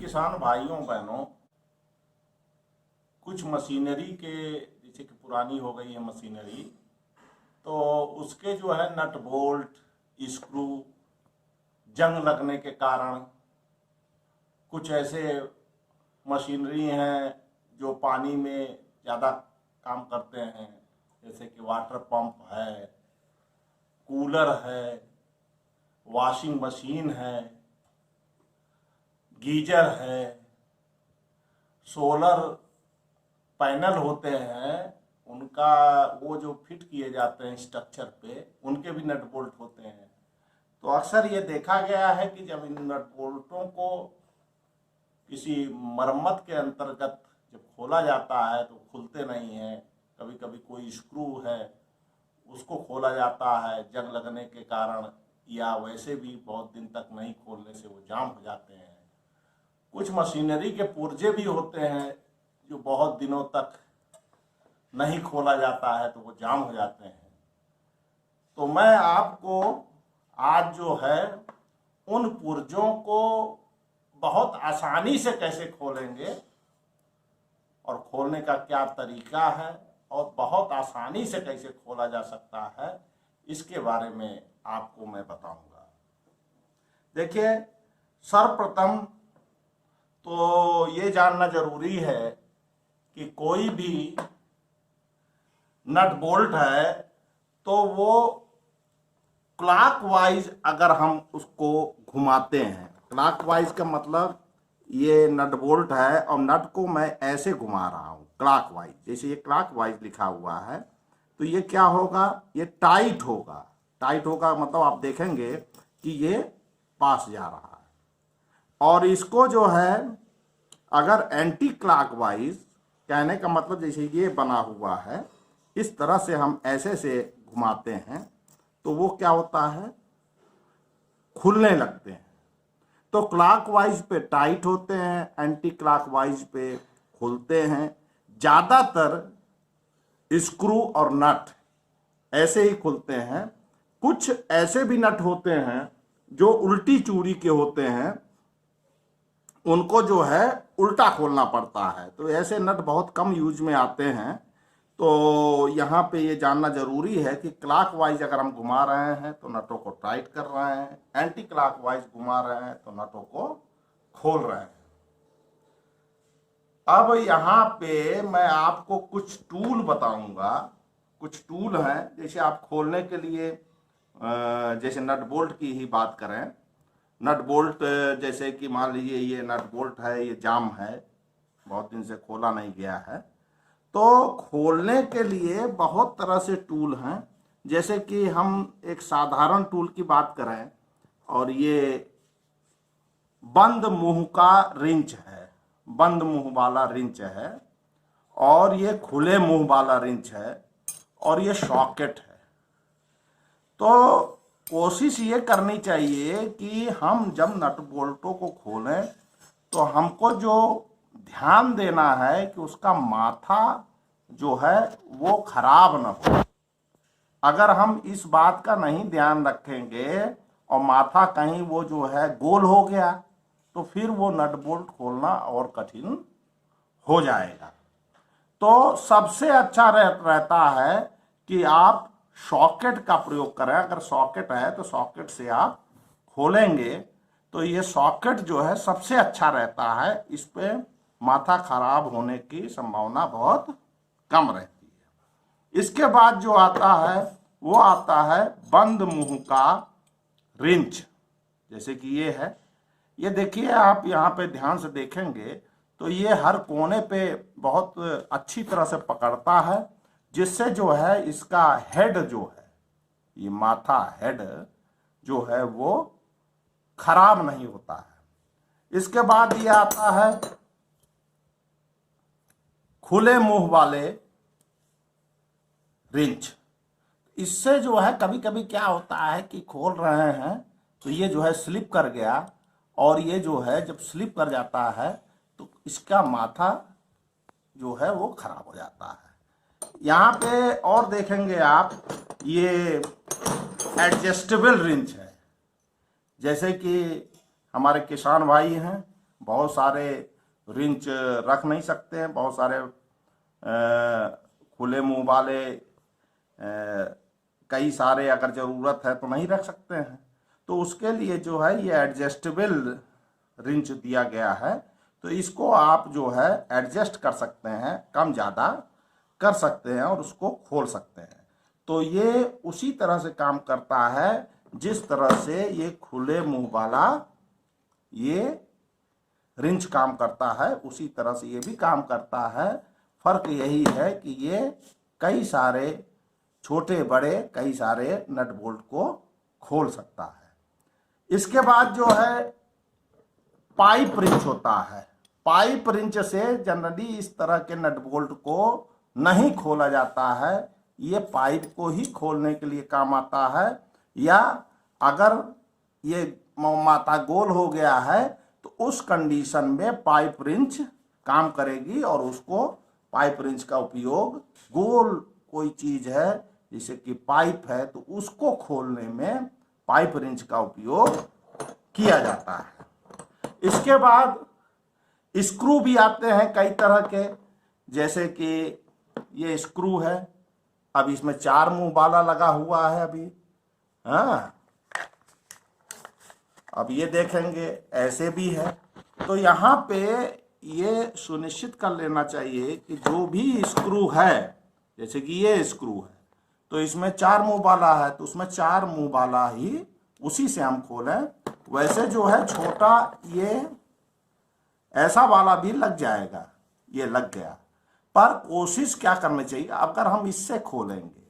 किसान भाइयों बहनों, कुछ मशीनरी के जैसे कि पुरानी हो गई है मशीनरी, तो उसके जो है नट बोल्ट स्क्रू जंग लगने के कारण कुछ ऐसे मशीनरी हैं जो पानी में ज़्यादा काम करते हैं, जैसे कि वाटर पंप है, कूलर है, वॉशिंग मशीन है, गीजर है, सोलर पैनल होते हैं, उनका वो जो फिट किए जाते हैं स्ट्रक्चर पे, उनके भी नट बोल्ट होते हैं। तो अक्सर ये देखा गया है कि जब इन नट बोल्टों को किसी मरम्मत के अंतर्गत जब खोला जाता है तो खुलते नहीं हैं। कभी कभी कोई स्क्रू है उसको खोला जाता है जंग लगने के कारण, या वैसे भी बहुत दिन तक नहीं खोलने से वो जाम हो जाते हैं। कुछ मशीनरी के पुर्जे भी होते हैं जो बहुत दिनों तक नहीं खोला जाता है तो वो जाम हो जाते हैं। तो मैं आपको आज जो है उन पुर्जों को बहुत आसानी से कैसे खोलेंगे और खोलने का क्या तरीका है और बहुत आसानी से कैसे खोला जा सकता है, इसके बारे में आपको मैं बताऊंगा। देखिए, सर्वप्रथम तो ये जानना जरूरी है कि कोई भी नट बोल्ट है तो वो क्लॉकवाइज अगर हम उसको घुमाते हैं, क्लॉकवाइज का मतलब ये नट बोल्ट है और नट को मैं ऐसे घुमा रहा हूँ क्लॉकवाइज, जैसे ये क्लॉकवाइज लिखा हुआ है, तो ये क्या होगा, ये टाइट होगा। टाइट होगा मतलब आप देखेंगे कि ये पास जा रहा है। और इसको जो है अगर एंटी क्लॉकवाइज, कहने का मतलब जैसे ये बना हुआ है, इस तरह से हम ऐसे से घुमाते हैं तो वो क्या होता है, खुलने लगते हैं। तो क्लॉकवाइज पे टाइट होते हैं, एंटी क्लॉकवाइज पे खुलते हैं। ज़्यादातर स्क्रू और नट ऐसे ही खुलते हैं। कुछ ऐसे भी नट होते हैं जो उल्टी चूड़ी के होते हैं, उनको जो है उल्टा खोलना पड़ता है। तो ऐसे नट बहुत कम यूज में आते हैं। तो यहाँ पे ये जानना जरूरी है कि क्लॉकवाइज अगर हम घुमा रहे हैं तो नटों को टाइट कर रहे हैं, एंटी क्लॉकवाइज घुमा रहे हैं तो नटों को खोल रहे हैं। अब यहाँ पे मैं आपको कुछ टूल बताऊंगा। कुछ टूल हैं, जैसे आप खोलने के लिए जैसे नट बोल्ट की ही बात करें, नट बोल्ट जैसे कि मान लीजिए ये नट बोल्ट है, ये जाम है, बहुत दिन से खोला नहीं गया है, तो खोलने के लिए बहुत तरह से टूल हैं। जैसे कि हम एक साधारण टूल की बात करें, और ये बंद मुंह का रिंच है, बंद मुंह वाला रिंच है, और ये खुले मुंह वाला रिंच है, और ये सॉकेट है। तो कोशिश ये करनी चाहिए कि हम जब नट बोल्टों को खोलें तो हमको जो ध्यान देना है कि उसका माथा जो है वो खराब न हो। अगर हम इस बात का नहीं ध्यान रखेंगे और माथा कहीं वो जो है गोल हो गया तो फिर वो नट बोल्ट खोलना और कठिन हो जाएगा। तो सबसे अच्छा रहता है कि आप सॉकेट का प्रयोग करें। अगर सॉकेट है तो सॉकेट से आप खोलेंगे तो ये सॉकेट जो है सबसे अच्छा रहता है। इस पे माथा खराब होने की संभावना बहुत कम रहती है। इसके बाद जो आता है वो आता है बंद मुंह का रिंच, जैसे कि ये है। ये देखिए, आप यहाँ पे ध्यान से देखेंगे तो ये हर कोने पे बहुत अच्छी तरह से पकड़ता है, जिससे जो है इसका हेड जो है, ये माथा हेड जो है वो खराब नहीं होता है। इसके बाद ये आता है खुले मुंह वाले रिंच। इससे जो है कभी कभी क्या होता है कि खोल रहे हैं तो ये जो है स्लिप कर गया, और ये जो है जब स्लिप कर जाता है तो इसका माथा जो है वो खराब हो जाता है। यहाँ पे और देखेंगे आप, ये एडजस्टेबल रिंच है। जैसे कि हमारे किसान भाई हैं, बहुत सारे रिंच रख नहीं सकते हैं, बहुत सारे खुले मुंह वाले कई सारे अगर ज़रूरत है तो नहीं रख सकते हैं। तो उसके लिए जो है ये एडजस्टेबल रिंच दिया गया है, तो इसको आप जो है एडजस्ट कर सकते हैं, कम ज़्यादा कर सकते हैं और उसको खोल सकते हैं। तो ये उसी तरह से काम करता है जिस तरह से ये खुले मुंह वाला ये रिंच काम करता है, उसी तरह से ये भी काम करता है। फर्क यही है कि ये कई सारे छोटे बड़े कई सारे नट बोल्ट को खोल सकता है। इसके बाद जो है पाइप रिंच होता है। पाइप रिंच से जनरली इस तरह के नट बोल्ट को नहीं खोला जाता है, ये पाइप को ही खोलने के लिए काम आता है, या अगर ये माथा गोल हो गया है तो उस कंडीशन में पाइप रिंच काम करेगी और उसको पाइप रिंच का उपयोग गोल कोई चीज है जैसे कि पाइप है तो उसको खोलने में पाइप रिंच का उपयोग किया जाता है। इसके बाद स्क्रू भी आते हैं कई तरह के, जैसे कि ये स्क्रू है, अब इसमें 4 मुंह वाला लगा हुआ है अभी, हाँ अब ये देखेंगे ऐसे भी है। तो यहाँ पे ये सुनिश्चित कर लेना चाहिए कि जो भी स्क्रू है, जैसे कि ये स्क्रू है तो इसमें 4 मुंह वाला है तो उसमें 4 मुंह वाला ही उसी से हम खोलें। वैसे जो है छोटा ये ऐसा वाला भी लग जाएगा, ये लग गया, पर कोशिश क्या करनी चाहिए, अगर हम इससे खोलेंगे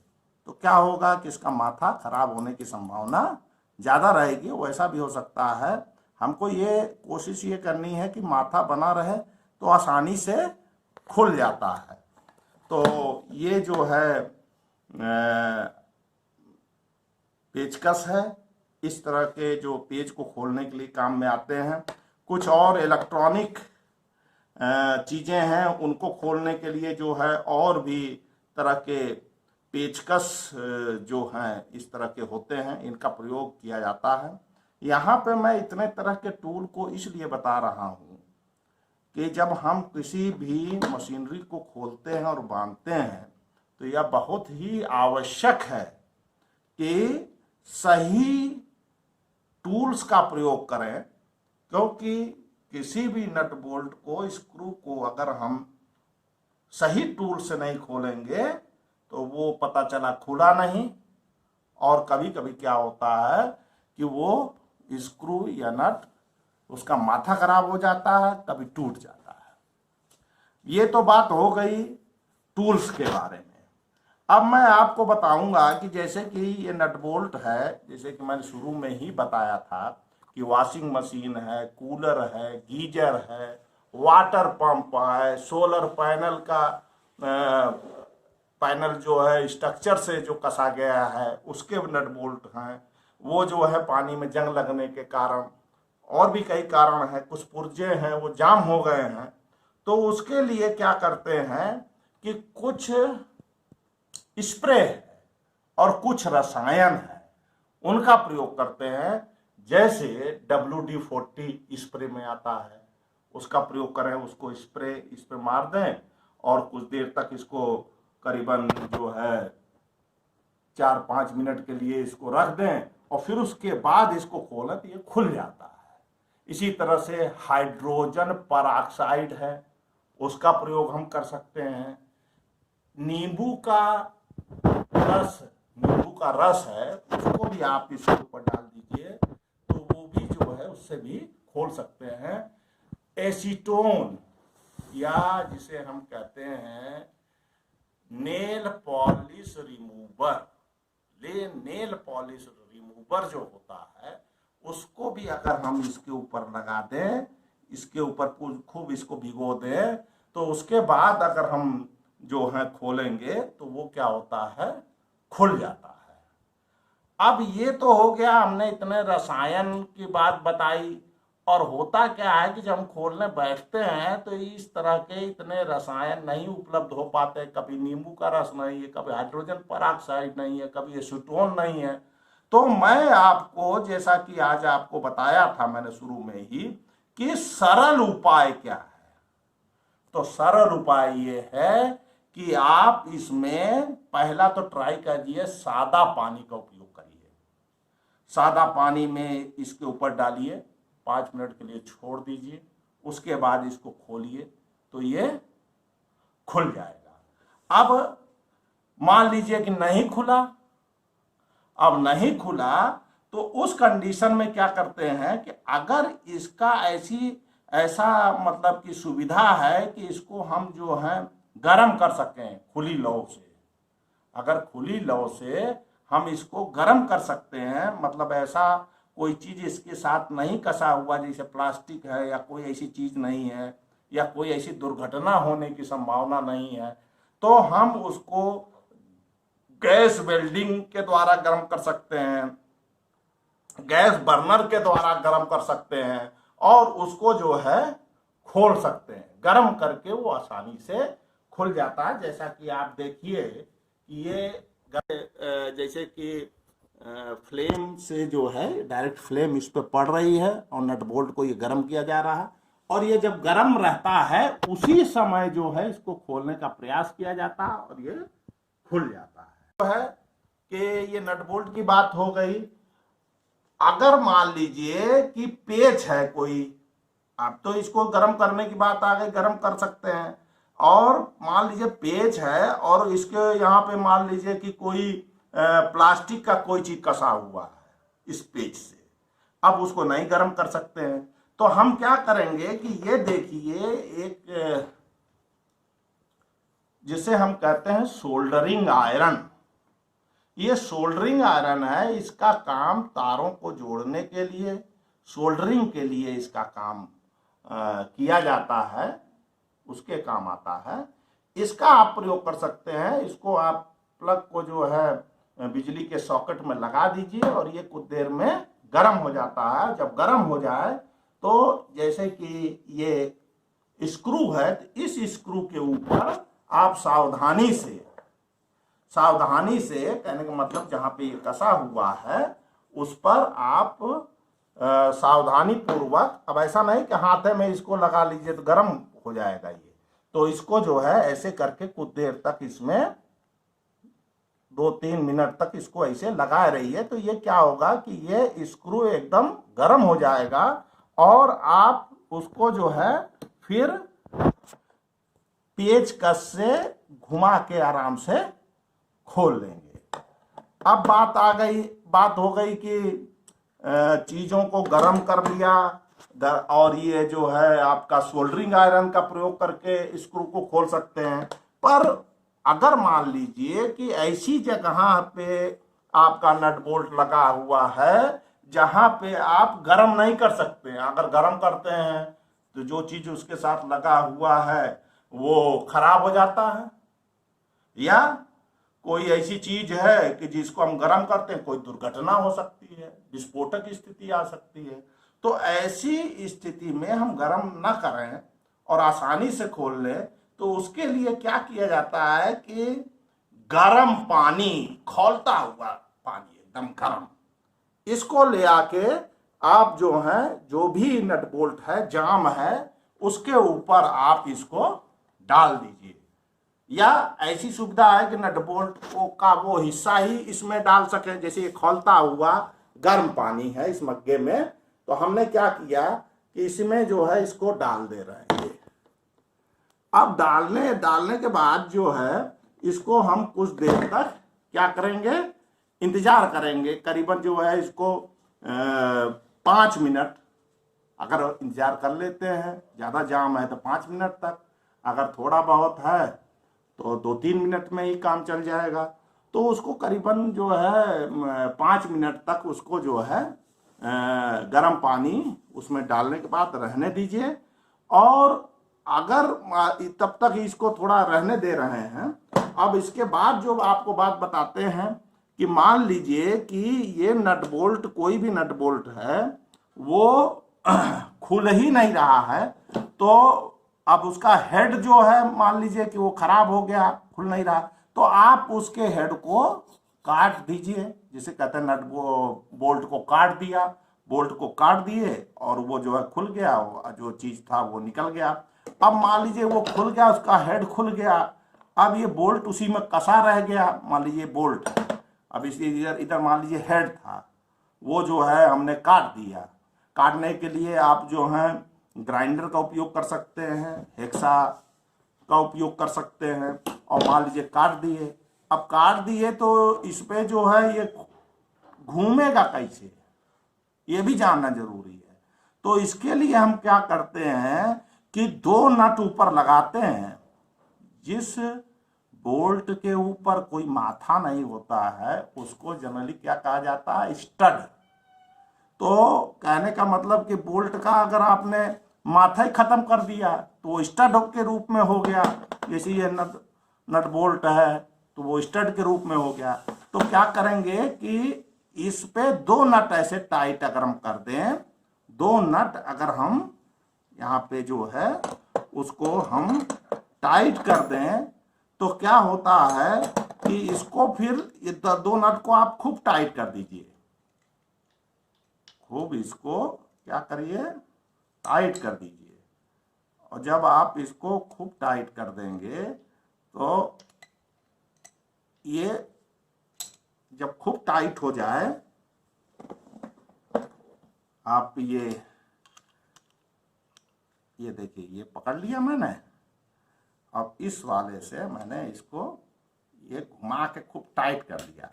तो क्या होगा कि इसका माथा खराब होने की संभावना ज़्यादा रहेगी। वैसा भी हो सकता है, हमको ये कोशिश ये करनी है कि माथा बना रहे तो आसानी से खुल जाता है। तो ये जो है पेचकस है, इस तरह के जो पेज को खोलने के लिए काम में आते हैं। कुछ और इलेक्ट्रॉनिक चीज़ें हैं उनको खोलने के लिए जो है और भी तरह के पेचकस जो हैं इस तरह के होते हैं, इनका प्रयोग किया जाता है। यहाँ पे मैं इतने तरह के टूल को इसलिए बता रहा हूँ कि जब हम किसी भी मशीनरी को खोलते हैं और बांधते हैं तो यह बहुत ही आवश्यक है कि सही टूल्स का प्रयोग करें, क्योंकि किसी भी नट बोल्ट को स्क्रू को अगर हम सही टूल से नहीं खोलेंगे तो वो पता चला खुला नहीं, और कभी कभी क्या होता है कि वो स्क्रू या नट उसका माथा खराब हो जाता है, कभी टूट जाता है। ये तो बात हो गई टूल्स के बारे में। अब मैं आपको बताऊंगा कि जैसे कि ये नट बोल्ट है, जैसे कि मैंने शुरू में ही बताया था कि वॉशिंग मशीन है, कूलर है, गीजर है, वाटर पंप है, सोलर पैनल का पैनल जो है स्ट्रक्चर से जो कसा गया है उसके नट बोल्ट हैं, वो जो है पानी में जंग लगने के कारण और भी कई कारण हैं, कुछ पुर्जे हैं वो जाम हो गए हैं, तो उसके लिए क्या करते हैं कि कुछ स्प्रे और कुछ रसायन है उनका प्रयोग करते हैं। जैसे WD-40 स्प्रे में आता है, उसका प्रयोग करें, उसको स्प्रे इस पे मार दें और कुछ देर तक इसको करीबन जो है 4-5 मिनट के लिए इसको रख दें और फिर उसके बाद इसको खोलें तो ये खुल जाता है। इसी तरह से हाइड्रोजन परऑक्साइड है, उसका प्रयोग हम कर सकते हैं। नींबू का रस है, उसको भी आप इसके ऊपर डाल दीजिए तो वो भी जो है उससे भी खोल सकते हैं। एसीटोन या जिसे हम कहते हैं nail polish remover, nail polish remover जो होता है उसको भी अगर हम इसके ऊपर लगा दें, इसके ऊपर खूब इसको भिगो दें, तो उसके बाद अगर हम जो है खोलेंगे तो वो क्या होता है, खुल जाता है। अब ये तो हो गया, हमने इतने रसायन की बात बताई। और होता क्या है कि जब हम खोलने बैठते हैं तो इस तरह के इतने रसायन नहीं उपलब्ध हो पाते, कभी नींबू का रस नहीं है, कभी हाइड्रोजन परऑक्साइड नहीं है, कभी एसीटोन नहीं है। तो मैं आपको जैसा कि आज आपको बताया था मैंने शुरू में ही कि सरल उपाय क्या है। तो सरल उपाय ये है कि आप इसमें पहला तो ट्राई कीजिए, सादा पानी का उपयोग करिए। सादा पानी में इसके ऊपर डालिए, 5 मिनट के लिए छोड़ दीजिए, उसके बाद इसको खोलिए तो ये खुल जाएगा। अब मान लीजिए कि नहीं खुला, अब नहीं खुला तो उस कंडीशन में क्या करते हैं कि अगर इसका ऐसा मतलब कि सुविधा है कि इसको हम जो है गर्म कर सकें खुली लौ से, अगर खुली लौ से हम इसको गर्म कर सकते हैं, मतलब ऐसा कोई चीज इसके साथ नहीं कसा हुआ जैसे प्लास्टिक है या कोई ऐसी चीज नहीं है या कोई ऐसी दुर्घटना होने की संभावना नहीं है, तो हम उसको गैस वेल्डिंग के द्वारा गर्म कर सकते हैं, गैस बर्नर के द्वारा गर्म कर सकते हैं और उसको जो है खोल सकते हैं। गर्म करके वो आसानी से खुल जाता है। जैसा कि आप देखिए ये जैसे कि फ्लेम से जो है डायरेक्ट फ्लेम इस पर पड़ रही है और नट बोल्ट को ये गर्म किया जा रहा है, और ये जब गर्म रहता है उसी समय जो है इसको खोलने का प्रयास किया जाता है और ये खुल जाता है। तो है कि ये नट बोल्ट की बात हो गई। अगर मान लीजिए कि पेच है कोई, आप तो इसको गर्म करने की बात आ गई, गर्म कर सकते हैं, और मान लीजिए पेच है और इसके यहाँ पे मान लीजिए कि कोई प्लास्टिक का कोई चीज कसा हुआ है इस पेच से, अब उसको नहीं गर्म कर सकते हैं। तो हम क्या करेंगे कि ये देखिए एक जिसे हम कहते हैं सोल्डरिंग आयरन, ये सोल्डरिंग आयरन है, इसका काम तारों को जोड़ने के लिए, सोल्डरिंग के लिए इसका काम किया जाता है, उसके काम आता है। इसका आप प्रयोग कर सकते हैं। इसको आप प्लग को जो है बिजली के सॉकेट में लगा दीजिए और ये कुछ देर में गर्म हो जाता है। जब गर्म हो जाए तो जैसे कि ये स्क्रू है, तो इस स्क्रू के ऊपर आप सावधानी से कहने का मतलब जहां पे ये कसा हुआ है उस पर आप सावधानी पूर्वक, अब ऐसा नहीं कि हाथ में इसको लगा लीजिए तो गर्म हो जाएगा ये, तो इसको जो है ऐसे करके कुछ देर तक इसमें 2-3 मिनट तक इसको ऐसे लगाए रहिए। तो ये क्या होगा कि ये स्क्रू एकदम गर्म हो जाएगा और आप उसको जो है फिर पेचकस से घुमा के आराम से खोल लेंगे। अब बात हो गई कि चीजों को गर्म कर लिया और ये जो है आपका सोल्डरिंग आयरन का प्रयोग करके स्क्रू को खोल सकते हैं। पर अगर मान लीजिए कि ऐसी जगह पे आपका नट बोल्ट लगा हुआ है जहां पे आप गर्म नहीं कर सकते हैं, अगर गर्म करते हैं तो जो चीज उसके साथ लगा हुआ है वो खराब हो जाता है, या कोई ऐसी चीज है कि जिसको हम गर्म करते हैं कोई दुर्घटना हो सकती है, विस्फोटक स्थिति आ सकती है। तो ऐसी स्थिति में हम गर्म ना करें और आसानी से खोल लें, तो उसके लिए क्या किया जाता है कि गर्म पानी, खौलता हुआ पानी एकदम गर्म, इसको ले आके आप जो है जो भी नट बोल्ट है, जाम है, उसके ऊपर आप इसको डाल दीजिए। या ऐसी सुविधा है कि नट बोल्ट का वो हिस्सा ही इसमें डाल सके, जैसे ये खौलता हुआ गर्म पानी है इस मग्गे में, तो हमने क्या किया कि इसमें जो है इसको डाल दे रहे हैं। अब डालने के बाद जो है इसको हम कुछ देर तक क्या करेंगे, इंतजार करेंगे। करीबन जो है इसको 5 मिनट अगर इंतजार कर लेते हैं, ज़्यादा जाम है तो 5 मिनट तक, अगर थोड़ा बहुत है तो 2-3 मिनट में ही काम चल जाएगा। तो उसको करीबन जो है 5 मिनट तक उसको जो है गर्म पानी उसमें डालने के बाद रहने दीजिए। और अगर तब तक इसको थोड़ा रहने दे रहे हैं, अब इसके बाद जो आपको बात बताते हैं कि मान लीजिए कि ये नट बोल्ट, कोई भी नट बोल्ट है वो खुल ही नहीं रहा है, तो अब उसका हेड जो है मान लीजिए कि वो खराब हो गया, खुल नहीं रहा, तो आप उसके हेड को काट दीजिए, जिसे कहते हैं नट बोल्ट को काट दिया, बोल्ट को काट दिए और वो जो है खुल गया, जो चीज था वो निकल गया। अब मान लीजिए वो खुल गया, उसका हेड खुल गया, अब ये बोल्ट उसी में कसा रह गया। मान लीजिए बोल्ट, अब इसी इधर इधर मान लीजिए हेड था, वो जो है हमने काट दिया। काटने के लिए आप जो है ग्राइंडर का उपयोग कर सकते हैं, हेक्सा का उपयोग कर सकते हैं, और मान लीजिए काट दिए। अब काट दिए तो इस पे जो है ये घूमेगा कैसे, ये भी जानना जरूरी है। तो इसके लिए हम क्या करते हैं कि दो नट ऊपर लगाते हैं। जिस बोल्ट के ऊपर कोई माथा नहीं होता है उसको जनरली क्या कहा जाता है, स्टड। तो कहने का मतलब कि बोल्ट का अगर आपने माथा ही खत्म कर दिया तो वो स्टड के रूप में हो गया। जैसे ये नट बोल्ट है तो वो स्टड के रूप में हो गया। तो क्या करेंगे कि इस पे दो नट ऐसे टाइट अगर हम कर दें, दो नट अगर हम यहाँ पे जो है उसको हम टाइट कर दें, तो क्या होता है कि इसको फिर ये दो नट को आप खूब टाइट कर दीजिए, खूब इसको क्या करिए, टाइट कर दीजिए। और जब आप इसको खूब टाइट कर देंगे तो ये जब खूब टाइट हो जाए, आप ये देखिए ये पकड़ लिया मैंने। अब इस वाले से मैंने इसको ये घुमा के खूब टाइट कर दिया।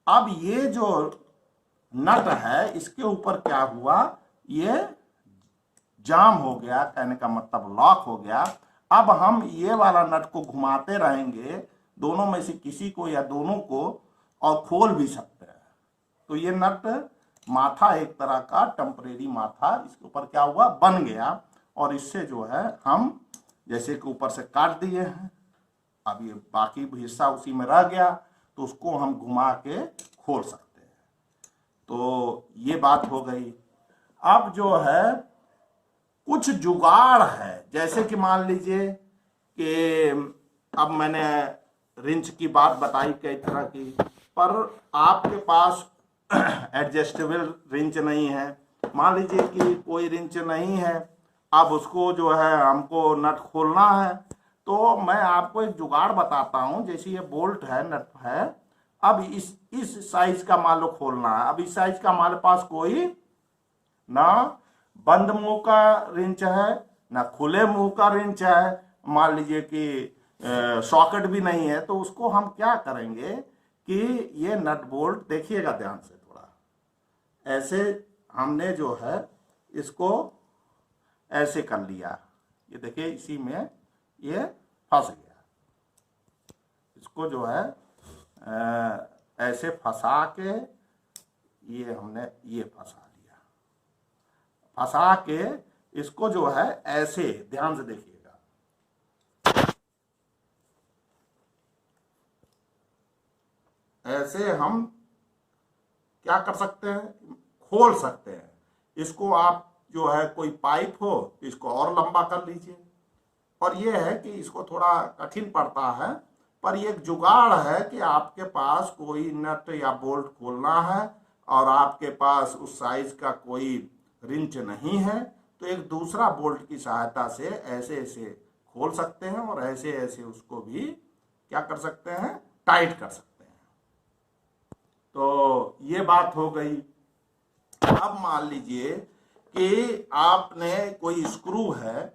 अब ये जो नट है इसके ऊपर क्या हुआ, ये जाम हो गया, कहने का मतलब लॉक हो गया। अब हम ये वाला नट को घुमाते रहेंगे, दोनों में से किसी को या दोनों को, और खोल भी सकते हैं। तो ये नट माथा एक तरह का टेम्परेरी माथा इसके ऊपर क्या हुआ, बन गया। और इससे जो है हम जैसे कि ऊपर से काट दिए हैं, अब ये बाकी हिस्सा उसी में रह गया तो उसको हम घुमा के खोल सकते हैं। तो ये बात हो गई। अब जो है कुछ जुगाड़ है, जैसे कि मान लीजिए कि अब मैंने रिंच की बात बताई कई तरह की, पर आपके पास एडजस्टेबल रिंच नहीं है। मान लीजिए कि कोई रिंच नहीं है, अब उसको जो है हमको नट खोलना है, तो मैं आपको एक जुगाड़ बताता हूं। जैसे ये बोल्ट है, नट है, अब इस साइज का मान लो खोलना है। अब इस साइज का हमारे पास कोई ना बंद मुंह का रिंच है ना खुले मुंह का रिंच है, मान लीजिए कि सॉकेट भी नहीं है। तो उसको हम क्या करेंगे कि ये नट बोल्ट देखिएगा ध्यान से थोड़ा, ऐसे हमने जो है इसको ऐसे कर लिया, ये देखिए इसी में ये फंस गया। इसको जो है ऐसे फंसा के ये हमने ये फंसा लिया, फंसा के इसको जो है ऐसे ध्यान से देखिएगा, ऐसे हम क्या कर सकते हैं, खोल सकते हैं। इसको आप जो है कोई पाइप हो तो इसको और लंबा कर लीजिए। और ये है कि इसको थोड़ा कठिन पड़ता है, पर ये एक जुगाड़ है कि आपके पास कोई नट या बोल्ट खोलना है और आपके पास उस साइज का कोई रिंच नहीं है, तो एक दूसरा बोल्ट की सहायता से ऐसे ऐसे खोल सकते हैं और ऐसे ऐसे उसको भी क्या कर सकते हैं, टाइट कर सकते हैं। तो ये बात हो गई। अब मान लीजिए कि आपने कोई स्क्रू है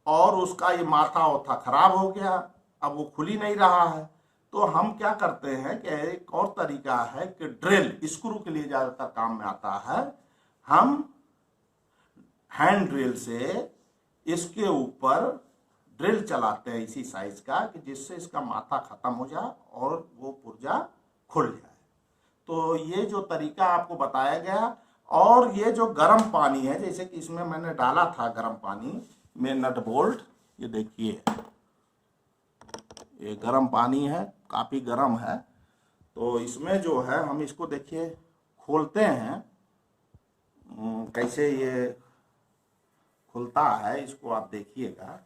और उसका ये माथा ओथा खराब हो गया, अब वो खुल ही नहीं रहा है। तो हम क्या करते हैं कि एक और तरीका है कि ड्रिल, स्क्रू के लिए ज्यादातर काम में आता है। हम हैंड ड्रिल से इसके ऊपर ड्रिल चलाते हैं इसी साइज का, कि जिससे इसका माथा खत्म हो जाए और वो पुर्जा खुल जाए। तो ये जो तरीका आपको बताया गया, और ये जो गर्म पानी है, जैसे कि इसमें मैंने डाला था गर्म पानी में नट बोल्ट, ये देखिए ये गर्म पानी है, काफ़ी गर्म है। तो इसमें जो है हम इसको देखिए खोलते हैं, कैसे ये खुलता है, इसको आप देखिएगा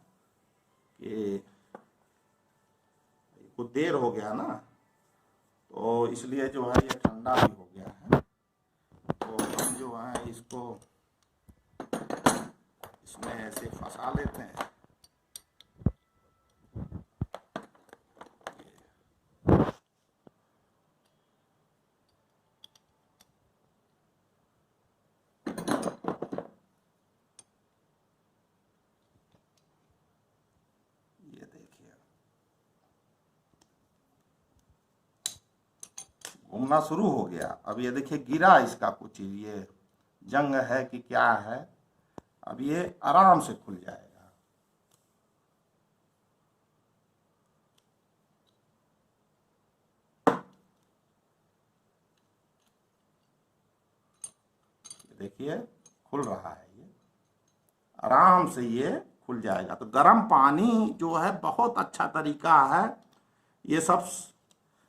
कि कुछ देर हो गया ना, तो इसलिए जो है ये ठंडा भी हो गया है। तो हम जो है इसको इसमें ऐसे फंसा लेते हैं। ये देखिए घूमना शुरू हो गया। अब ये देखिए गिरा इसका कुछ, ये जंग है कि क्या है, अब ये आराम से खुल जाएगा। देखिए खुल रहा है, ये आराम से ये खुल जाएगा। तो गर्म पानी जो है बहुत अच्छा तरीका है। ये सब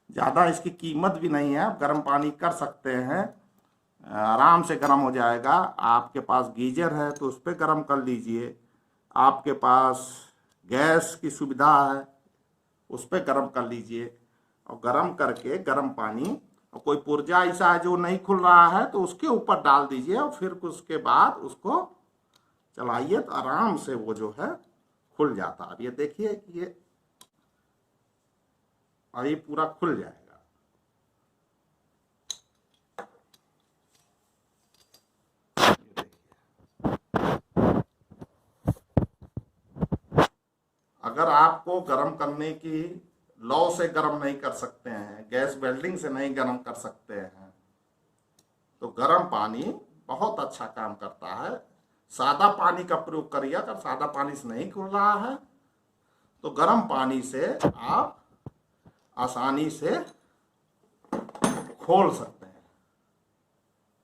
ज़्यादा इसकी कीमत भी नहीं है, आप गर्म पानी कर सकते हैं, आराम से गर्म हो जाएगा। आपके पास गीजर है तो उस पर गर्म कर लीजिए, आपके पास गैस की सुविधा है उस पर गर्म कर लीजिए, और गर्म करके गर्म पानी, और कोई पुर्जा ऐसा है जो नहीं खुल रहा है तो उसके ऊपर डाल दीजिए, और फिर उसके बाद उसको चलाइए तो आराम से वो जो है खुल जाता है। अब ये देखिए कि ये अभी पूरा खुल जाएगा। अगर आपको गर्म करने की लौ से गर्म नहीं कर सकते हैं, गैस वेल्डिंग से नहीं गर्म कर सकते हैं, तो गर्म पानी बहुत अच्छा काम करता है। सादा पानी का प्रयोग करिए। अगर सादा पानी से नहीं खुल रहा है तो गर्म पानी से आप आसानी से खोल सकते हैं।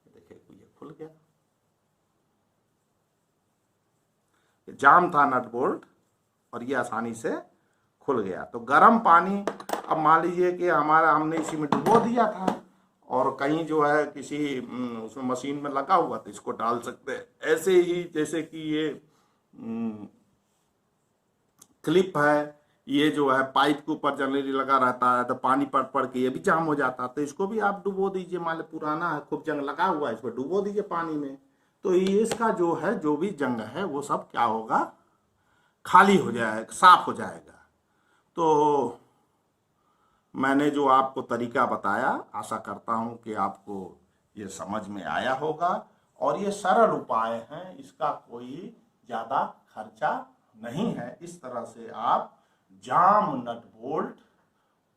देखिए ये खुल गया, जाम था नट बोल्ट और ये आसानी से खुल गया। तो गर्म पानी, अब मान लीजिए कि हमने इसी में डुबो दिया था और कहीं जो है किसी उसमें मशीन में लगा हुआ तो इसको डाल सकते हैं। ऐसे ही जैसे कि ये क्लिप है, ये जो है पाइप के ऊपर जनरली लगा रहता है, तो पानी पड़ के ये भी जाम हो जाता है, तो इसको भी आप डुबो दीजिए। मान लो पुराना है, खूब जंग लगा हुआ है, इसको डुबो दीजिए पानी में, तो ये इसका जो है जो भी जंग है वो सब क्या होगा, खाली हो जाएगा, साफ हो जाएगा। तो मैंने जो आपको तरीका बताया, आशा करता हूं कि आपको ये समझ में आया होगा। और ये सरल उपाय हैं, इसका कोई ज़्यादा खर्चा नहीं है। इस तरह से आप जाम नट बोल्ट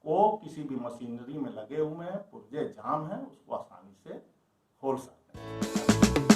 को किसी भी मशीनरी में लगे हुए हैं, पुर्जे जाम है, उसको आसानी से खोल सकते हैं।